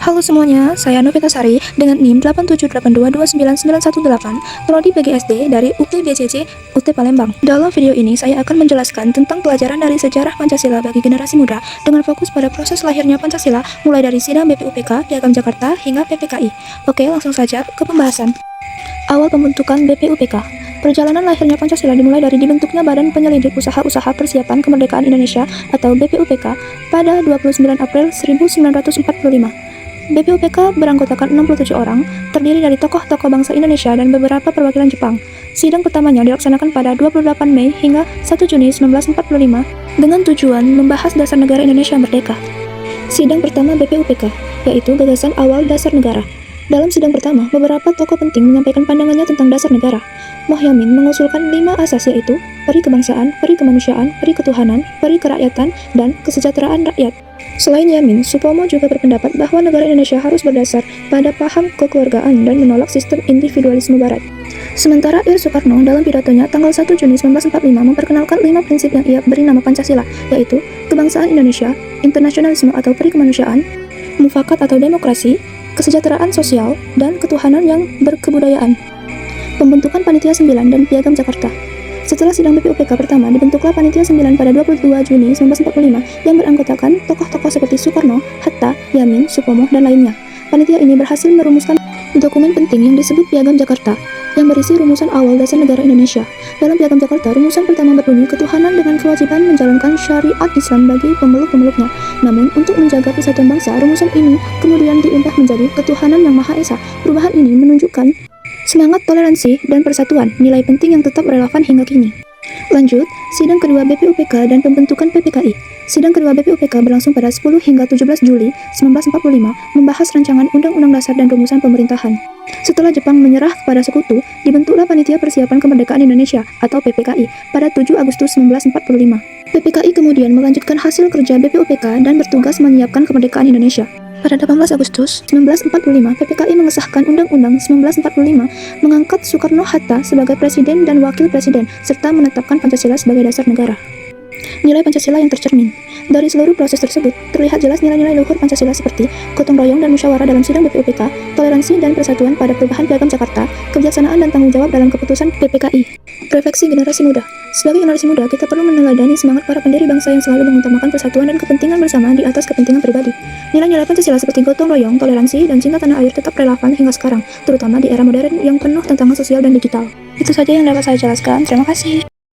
Halo semuanya, saya Novita Sari dengan NIM 8782299118, Prodi PGSD dari UPBJJ UT Palembang. Dalam video ini saya akan menjelaskan tentang pelajaran dari sejarah Pancasila bagi generasi muda dengan fokus pada proses lahirnya Pancasila mulai dari sidang BPUPK, Piagam Jakarta hingga PPKI. Oke, langsung saja ke pembahasan. Awal pembentukan BPUPK. Perjalanan lahirnya Pancasila dimulai dari dibentuknya Badan Penyelidik Usaha-Usaha Persiapan Kemerdekaan Indonesia atau BPUPK pada 29 April 1945. BPUPK beranggotakan 67 orang, terdiri dari tokoh-tokoh bangsa Indonesia dan beberapa perwakilan Jepang. Sidang pertamanya dilaksanakan pada 28 Mei hingga 1 Juni 1945 dengan tujuan membahas dasar negara Indonesia merdeka. Sidang pertama BPUPK, yaitu gagasan awal dasar negara. Dalam sidang pertama, beberapa tokoh penting menyampaikan pandangannya tentang dasar negara. Mohyamin mengusulkan 5 asas yaitu peri kebangsaan, peri kemanusiaan, peri ketuhanan, peri kerakyatan, dan kesejahteraan rakyat. Selain Yamin, Supomo juga berpendapat bahwa negara Indonesia harus berdasar pada paham kekeluargaan dan menolak sistem individualisme barat. Sementara Ir Soekarno dalam pidatonya tanggal 1 Juni 1945 memperkenalkan 5 prinsip yang ia beri nama Pancasila, yaitu kebangsaan Indonesia, internasionalisme atau peri kemanusiaan, mufakat atau demokrasi, kesejahteraan sosial, dan ketuhanan yang berkebudayaan. Pembentukan Panitia 9 dan Piagam Jakarta. Setelah sidang BPUPK pertama, dibentuklah Panitia 9 pada 22 Juni 1945 yang beranggotakan tokoh-tokoh seperti Soekarno, Hatta, Yamin, Supomo, dan lainnya. Panitia ini berhasil merumuskan dokumen penting yang disebut Piagam Jakarta, yang berisi rumusan awal dasar negara Indonesia. Dalam Piagam Jakarta, rumusan pertama berbunyi ketuhanan dengan kewajiban menjalankan syariat Islam bagi pemeluk-pemeluknya. Namun, untuk menjaga persatuan bangsa, rumusan ini kemudian diubah menjadi ketuhanan yang Maha Esa. Perubahan ini menunjukkan semangat toleransi dan persatuan, nilai penting yang tetap relevan hingga kini. Lanjut, sidang kedua BPUPK dan pembentukan PPKI. Sidang kedua BPUPK berlangsung pada 10 hingga 17 Juli 1945, membahas rancangan Undang-Undang Dasar dan rumusan pemerintahan. Setelah Jepang menyerah kepada sekutu, dibentuklah Panitia Persiapan Kemerdekaan Indonesia atau PPKI pada 7 Agustus 1945. PPKI kemudian melanjutkan hasil kerja BPUPK dan bertugas menyiapkan kemerdekaan Indonesia. Pada 18 Agustus 1945, PPKI mengesahkan Undang-Undang 1945 mengangkat Soekarno-Hatta sebagai Presiden dan Wakil Presiden, serta menetapkan Pancasila sebagai dasar negara. Nilai Pancasila yang tercermin. Dari seluruh proses tersebut, terlihat jelas nilai-nilai luhur Pancasila seperti gotong royong dan musyawarah dalam sidang BPUPK, toleransi dan persatuan pada perubahan Piagam Jakarta, kebijaksanaan dan tanggung jawab dalam keputusan PPKI. Refleksi generasi muda. Sebagai generasi muda, kita perlu meneladani semangat para pendiri bangsa yang selalu mengutamakan persatuan dan kepentingan bersama di atas kepentingan pribadi. Nilai-nilai Pancasila seperti gotong royong, toleransi, dan cinta tanah air tetap relevan hingga sekarang, terutama di era modern yang penuh tantangan sosial dan digital. Itu saja yang dapat saya jelaskan. Terima kasih.